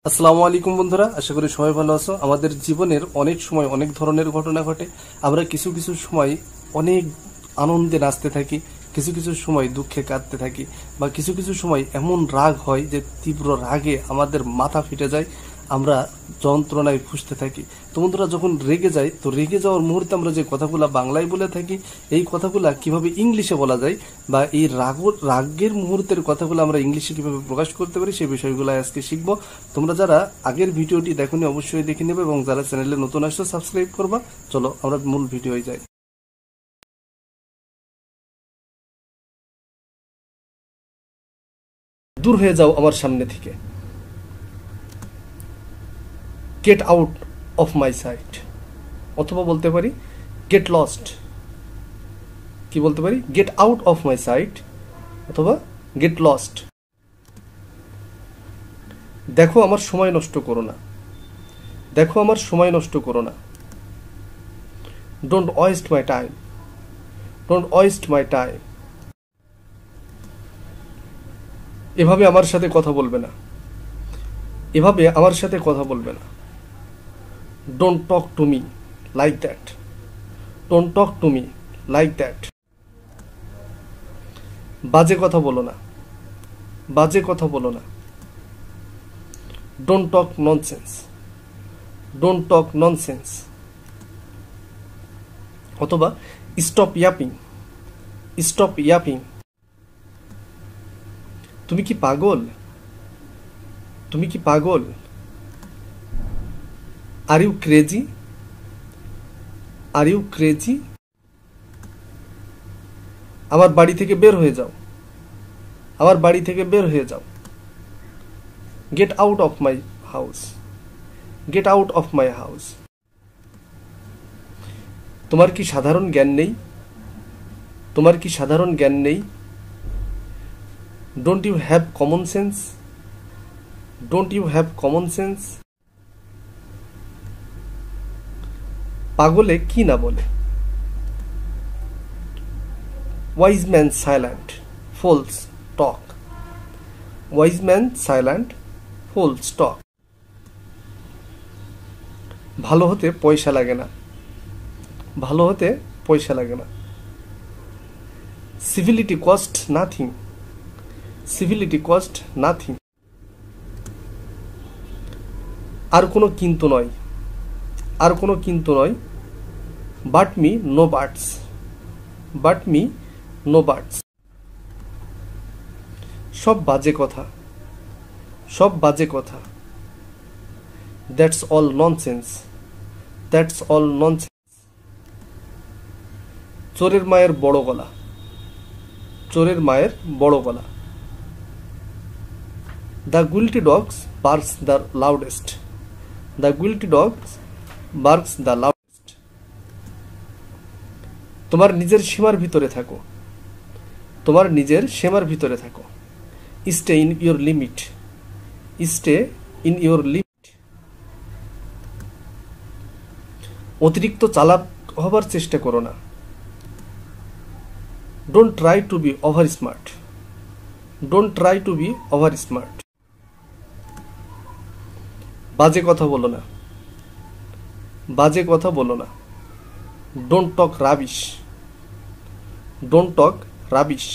আসসালামু আলাইকুম বন্ধুরা, আশা করি সবাই ভালো আছো। আমাদের জীবনের অনেক সময় অনেক ধরনের ঘটনা ঘটে। আমরা কিছু কিছু সময় অনেক আনন্দে নাচতে থাকি, কিছু কিছু সময় দুঃখে কাঁদতে থাকি, বা কিছু কিছু সময় এমন রাগ হয় যে তীব্র রাগে আমাদের মাথা ফেটে যায়, আমরা যন্ত্রণায় ফুঁসতে থাকি। তো বন্ধুরা, যখন রেগে যাই, তো রেগে যাওয়ার মুহূর্তে আমরা যে কথাগুলো বাংলায় বলে থাকি, এই কথাগুলা কিভাবে ইংলিশে বলা যায়, বা এই রাগের মুহূর্তের কথাগুলো আমরা ইংলিশে কিভাবে প্রকাশ করতে পারি, সেই বিষয়গুলো আজকে শিখবো। তোমরা যারা আগের ভিডিওটি দেখোনি অবশ্যই দেখে নেবে, এবং যারা চ্যানেলে নতুন আসছো সাবস্ক্রাইব করবা। চলো আমরা মূল ভিডিওয় যাই। দূর হয়ে যাও আমার সামনে থেকে, get out of my sight. অথবা বলতে পারি গেট লস্ট। কি বলতে পারি? Get out of my sight অথবা গেট লস্ট। দেখো আমার সময় নষ্ট করো না, দেখো আমার সময় নষ্ট করো না। Don't waste my time, don't waste my time. এভাবে আমার সাথে কথা বলবে না, এভাবে আমার সাথে কথা বলবে না। Don't talk to me like that, don't talk to me like that. বাজে কথা বলো না, বাজে কথা বলো না। Don't talk nonsense, don't talk nonsense. অথবা স্টপ ইয়াপিং, স্টপ ইয়াপিং। তুমি কি পাগল, তুমি কি পাগল? Are you crazy, are you crazy. আমার বাড়ি থেকে বের হয়ে যাও, আমার বাড়ি থেকে বের হয়ে যাও। Gate out of my house, gate out of my house. তোমার কি সাধারণ জ্ঞান নেই, তোমার কি সাধারণ জ্ঞান নেই? Don't you have common sense, don't you have common sense. পাগলে কি না বলে। Wise man silent, fools talk, wise man silent, fools talk. ভালো হতে পয়সা লাগে না, ভালো হতে পয়সা লাগে না। Civility cost nothing, civility cost nothing. আর কোনো কিন্তু নয়, আর কোনো কিন্তু নয়। But me no buts, but me no buts. সব বাজে কথা, সব বাজে কথা। That's all nonsense, that's all nonsense. চোরের মায়ের বড় গলা, চোরের মায়ের বড় গলা। The guilty dogs barks the loudest, the guilty dogs barks the loudest. তোমার নিজের সীমার ভিতরে থাকো, তোমার নিজের সীমার ভিতরে থাকো। Stay in your limit, stay in your limit. অতিরিক্ত চালাক হবার চেষ্টা করো না। Don't try to be over smart, don't try to be over smart. বাজে কথা বলো না, বাজে কথা বলো না। Don't talk rubbish, don't talk rubbish.